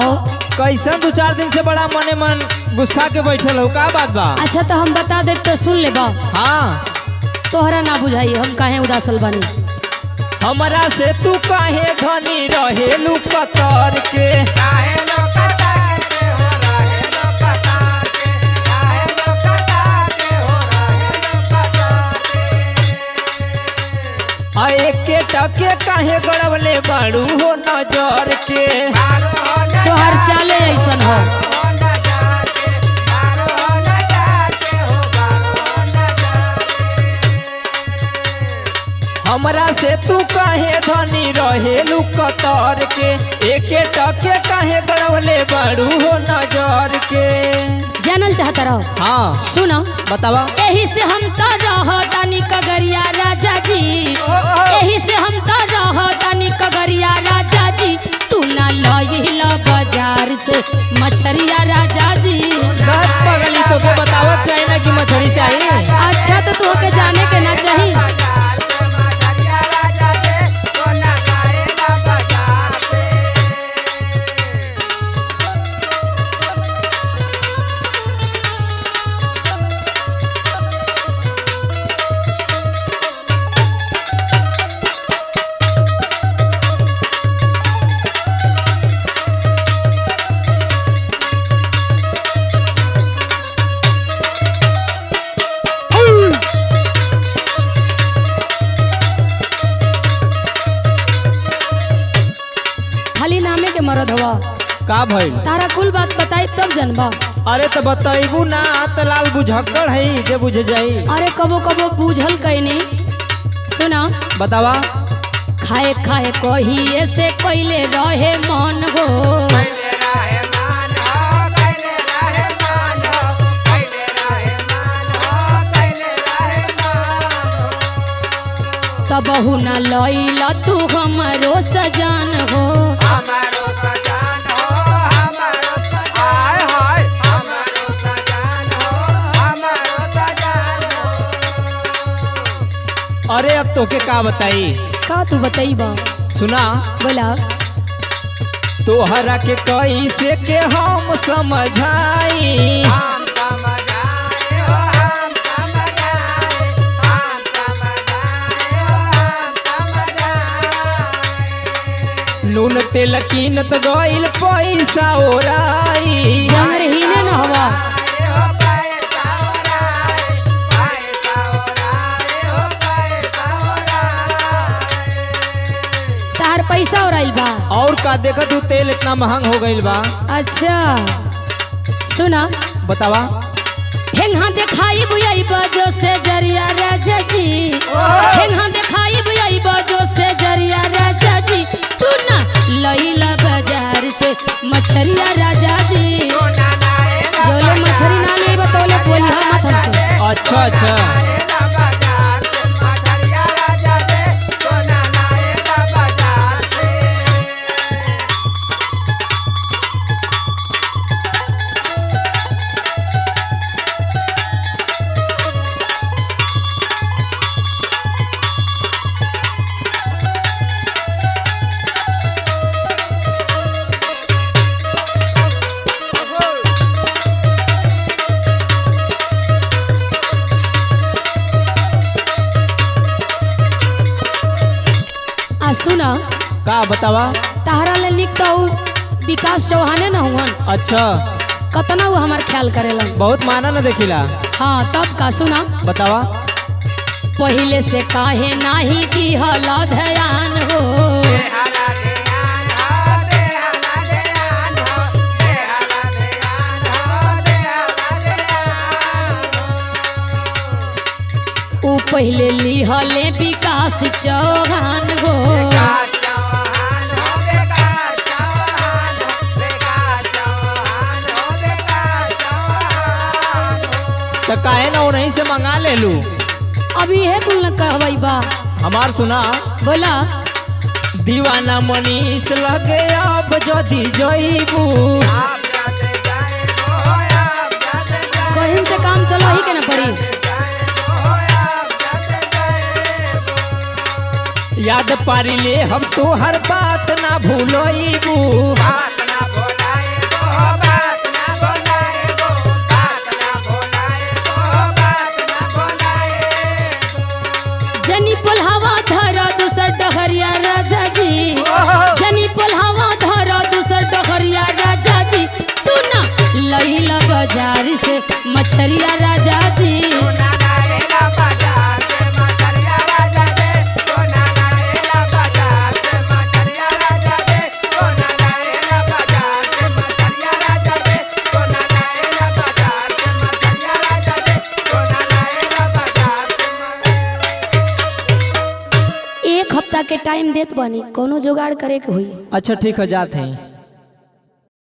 हो। कैसन 2-4 दिन से बड़ा मने मन गुस्सा के बैठल हो, का बात बा? अच्छा तो हम बता दे तो सुन ले बा। हाँ। तोहरा ना बुझाई हम काहे उदासल बनी। हमरा से तू काहे धनी रहेलू कतर के, एके टके काहे गड़वले बाड़ू हो नजर के। तोहर चाले ऐसन हो। हमरा से तू काहे धनी रहेलू कतर के, एके टके काहे गड़वले बाड़ू हो नजर के। जानल चाहता रहो? हाँ सुनो बतावा। यही से हम तो रहतानी कगरिया राजा जी, यही से हम तो रहतानी कगरिया राजा जी। तू ना लइला बाजार से मछरिया राजा जी। दस पगली तो के बतावत चाहिए ना कि मछली चाहिए। अच्छा तो तोहके जाने के ना चाहिए। खाली नामे के मरद हवा। का भइल? तारा कुल बात बताई तब जनबा। अरे तो बताइबू ना तो लाल बुझक्कड़ है जे बुझ जाई। अरे कबो कबो बूझल कहीं सुना बतावा। खाए खाए कहिए से कोइले रहे मन हो, तबहु न लइला तू हमरो सजान हो। अरे अब तोके का बताई? का तू बताइबा? सुना बोला। तोहरा के कैसे के हम समझाई, नून तेल कीनत गइल पैसा ओराई। जंगर ही ने न हवा। तार पैसा और बा। और का देखा तू तेल इतना महंग हो गइल बा। अच्छा सुना बतावा। ठेंगा दिखाई बुआई बजो से जरिया राजा जी, ठेंगा दिखाई बुआई बजो से जरिया राजा जी। तू ना लइला बाजार से मछरिया राजा जी। जोले मछरी ना ले बतौले बोली हम मत हमसे। अच्छा अच्छा। सुना का बतावा। तारा ले निक तो विकास चौहाने न हुआ। अच्छा कतना वो हमार ख्याल करेला। बहुत माना न देखिला। हाँ तब का सुना बतावा। पहले से काहे नाही दिहल ध्यान हो, ऊ पहले लिहले विकास चौहान हो। तो काहे ना उन्हीं से मंगा ले लू। अभी है कुल न कहवाई बा। हमार सुना। बोला। दीवाना मनीष लगे अब जदी जईबू, कहीं से काम चलो ही के ना पड़ी। याद पारी ले हम तो हर बात ना भूलईबू। से मछरिया राजा जी। एक हफ्ता के टाइम देत बनी, कोनो जुगाड़ करे के हुई। अच्छा ठीक है, जाते हैं।